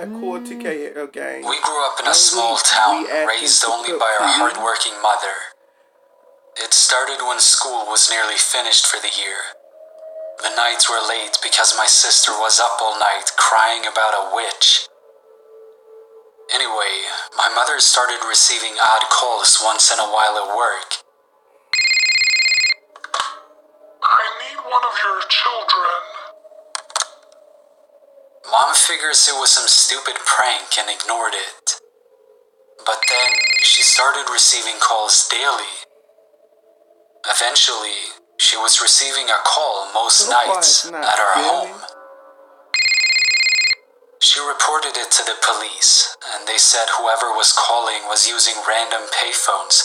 a cool TKO game. We grew up in a small town, raised only by our hard-working mother. It started when school was nearly finished for the year. The nights were late because my sister was up all night crying about a witch. Anyway, my mother started receiving odd calls once in a while at work. I need one of your children. Mom figures it was some stupid prank and ignored it. But then she started receiving calls daily. Eventually, she was receiving a call most nights at our home. She reported it to the police, and they said whoever was calling was using random payphones.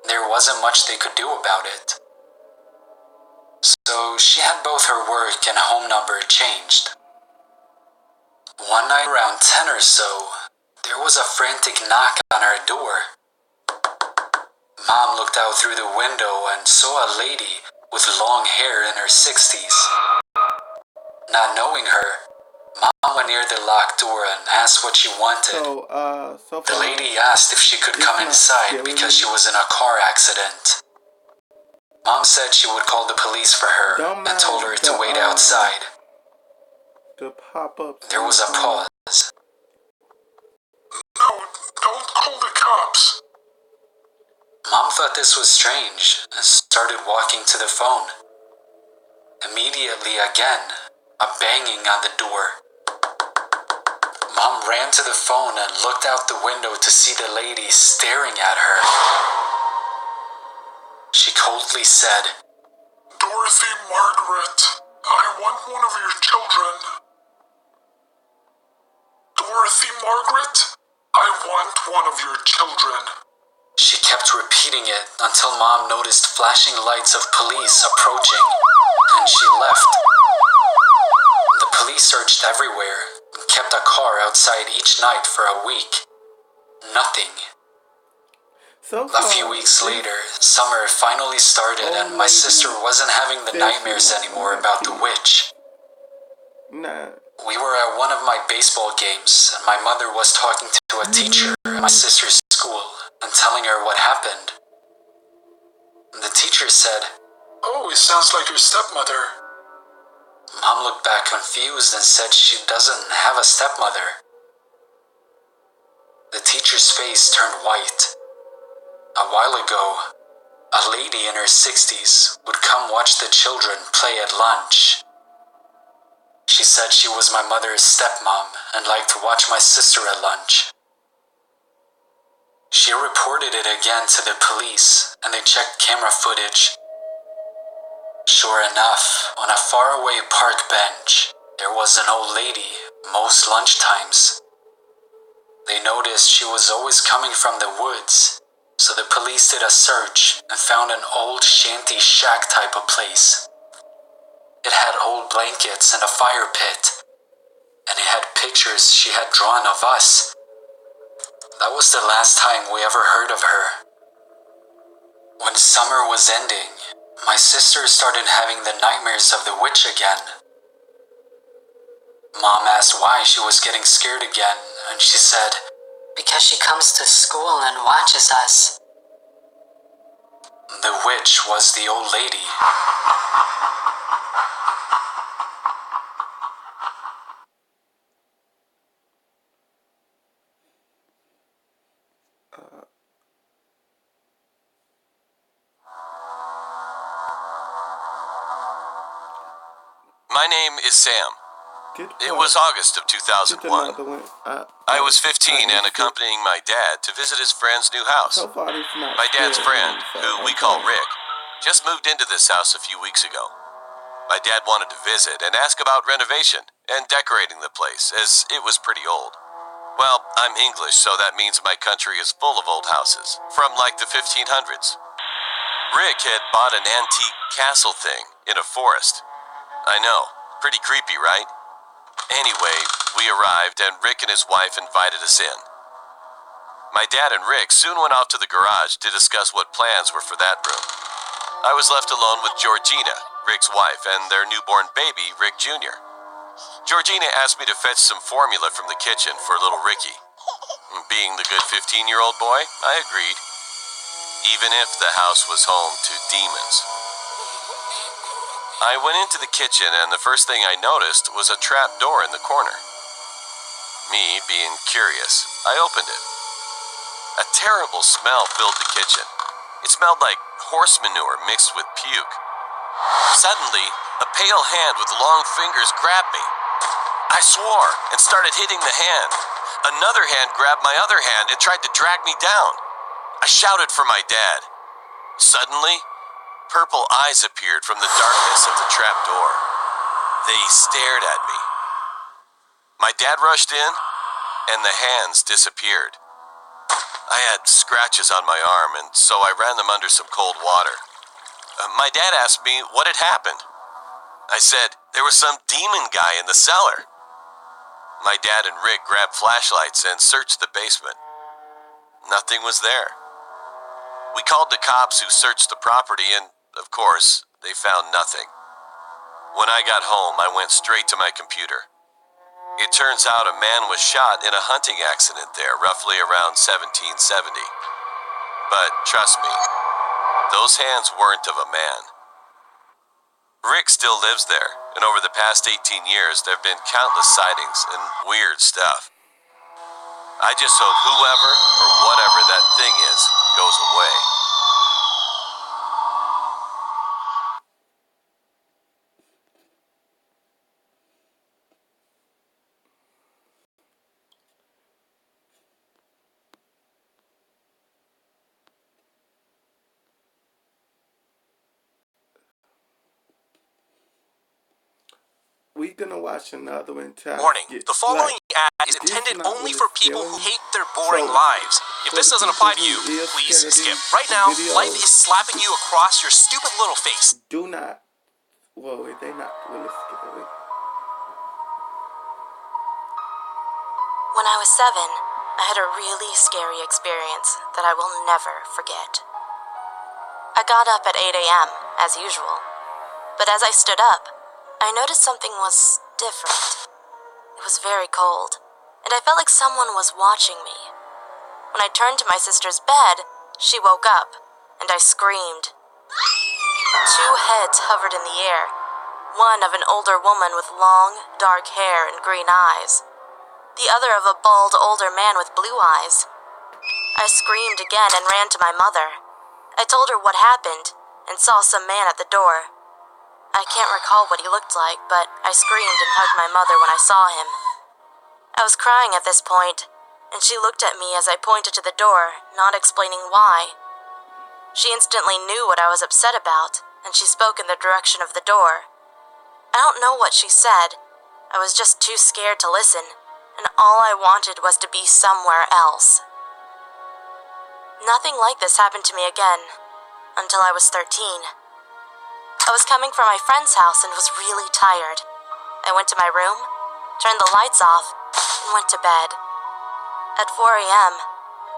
There wasn't much they could do about it. So she had both her work and home number changed. One night around 10 or so, there was a frantic knock on her door. Mom looked out through the window and saw a lady with long hair in her 60s. Not knowing her, Mom went near the locked door and asked what she wanted. The lady asked if she could come inside because she was in a car accident. Mom said she would call the police for her and told her to wait outside. There was a pause. No, don't call the cops. Mom thought this was strange and started walking to the phone. Immediately again, a banging on the door. Mom ran to the phone and looked out the window to see the lady staring at her. She coldly said, Dorothy Margaret, I want one of your children. Dorothy Margaret, I want one of your children. She kept repeating it until Mom noticed flashing lights of police approaching, and she left. The police searched everywhere and kept a car outside each night for a week. Nothing. A few weeks later, summer finally started and my sister wasn't having the nightmares anymore about the witch. We were at one of my baseball games and my mother was talking to a teacher at my sister's school and telling her what happened. The teacher said, Oh, it sounds like your stepmother. Mom looked back confused and said she doesn't have a stepmother. The teacher's face turned white. A while ago, a lady in her 60s would come watch the children play at lunch. She said she was my mother's stepmom and liked to watch my sister at lunch. She reported it again to the police and they checked camera footage. Sure enough, on a faraway park bench, there was an old lady most lunchtimes. They noticed she was always coming from the woods. So the police did a search and found an old shanty shack type of place. It had old blankets and a fire pit, and it had pictures she had drawn of us. That was the last time we ever heard of her. When summer was ending, my sister started having the nightmares of the witch again. Mom asked why she was getting scared again, and she said, Because she comes to school and watches us. The witch was the old lady. My name is Sam. It was August of 2001. I was 15 and accompanying my dad to visit his friend's new house. My dad's friend, who we call Rick, just moved into this house a few weeks ago. My dad wanted to visit and ask about renovation and decorating the place, as it was pretty old. Well, I'm English, so that means my country is full of old houses, from like the 1500s. Rick had bought an antique castle thing in a forest. I know, pretty creepy, right? Anyway, we arrived and Rick and his wife invited us in. My dad and Rick soon went off to the garage to discuss what plans were for that room. I was left alone with Georgina, Rick's wife, and their newborn baby, Rick Jr. Georgina asked me to fetch some formula from the kitchen for little Ricky. Being the good 15-year-old boy, I agreed, even if the house was home to demons. I went into the kitchen, and the first thing I noticed was a trap door in the corner. Me, being curious, I opened it. A terrible smell filled the kitchen. It smelled like horse manure mixed with puke. Suddenly, a pale hand with long fingers grabbed me. I swore and started hitting the hand. Another hand grabbed my other hand and tried to drag me down. I shouted for my dad. Suddenly, purple eyes appeared from the darkness of the trap door. They stared at me. My dad rushed in, and the hands disappeared. I had scratches on my arm, and so I ran them under some cold water. My dad asked me what had happened. I said there was some demon guy in the cellar. My dad and Rick grabbed flashlights and searched the basement. Nothing was there. We called the cops who searched the property, and, of course, they found nothing. When I got home, I went straight to my computer. It turns out a man was shot in a hunting accident there, roughly around 1770. But trust me, those hands weren't of a man. Rick still lives there, and over the past 18 years, there have been countless sightings and weird stuff. I just hope whoever or whatever that thing is goes away. We're gonna watch another one. Warning, the following ad is intended only for people who hate their boring lives. If this doesn't apply to you, please skip. Right now, life is slapping you across your stupid little face. Do not. Well, they not really skip it. When I was 7, I had a really scary experience that I will never forget. I got up at 8 a.m., as usual. But as I stood up, I noticed something was different. It was very cold, and I felt like someone was watching me. When I turned to my sister's bed, she woke up, and I screamed. 2 heads hovered in the air, one of an older woman with long, dark hair and green eyes, the other of a bald, older man with blue eyes. I screamed again and ran to my mother. I told her what happened, and saw some man at the door. I can't recall what he looked like, but I screamed and hugged my mother when I saw him. I was crying at this point, and she looked at me as I pointed to the door, not explaining why. She instantly knew what I was upset about, and she spoke in the direction of the door. I don't know what she said. I was just too scared to listen, and all I wanted was to be somewhere else. Nothing like this happened to me again, until I was 13. I was coming from my friend's house and was really tired. I went to my room, turned the lights off, and went to bed. At 4 a.m.,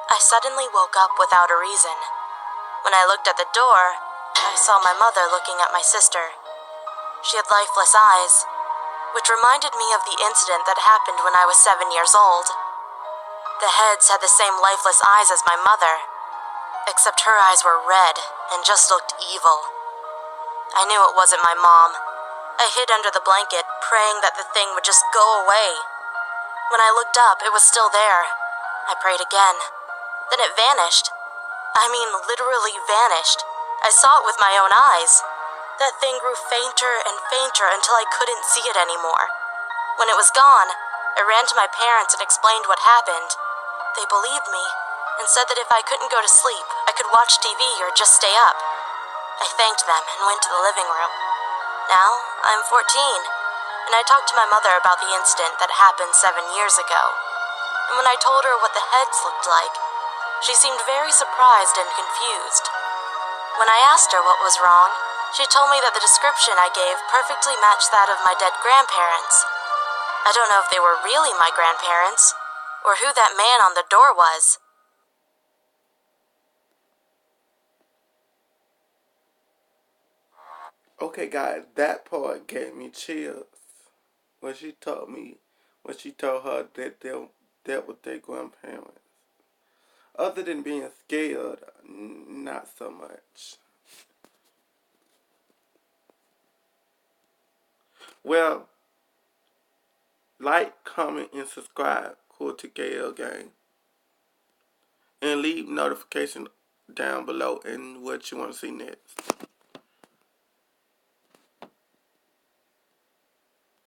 I suddenly woke up without a reason. When I looked at the door, I saw my mother looking at my sister. She had lifeless eyes, which reminded me of the incident that happened when I was 7 years old. The heads had the same lifeless eyes as my mother, except her eyes were red and just looked evil. I knew it wasn't my mom. I hid under the blanket, praying that the thing would just go away. When I looked up, it was still there. I prayed again. Then it vanished. I mean, literally vanished. I saw it with my own eyes. That thing grew fainter and fainter until I couldn't see it anymore. When it was gone, I ran to my parents and explained what happened. They believed me and said that if I couldn't go to sleep, I could watch TV or just stay up. I thanked them and went to the living room. Now, I'm 14, and I talked to my mother about the incident that happened 7 years ago. And when I told her what the heads looked like, she seemed very surprised and confused. When I asked her what was wrong, she told me that the description I gave perfectly matched that of my dead grandparents. I don't know if they were really my grandparents, or who that man on the door was. Okay, guys, that part gave me chills. when she told her that that was their grandparents. Other than being scared, not so much. Well, like, comment, and subscribe to KL Gang. And leave notification down below and what you want to see next.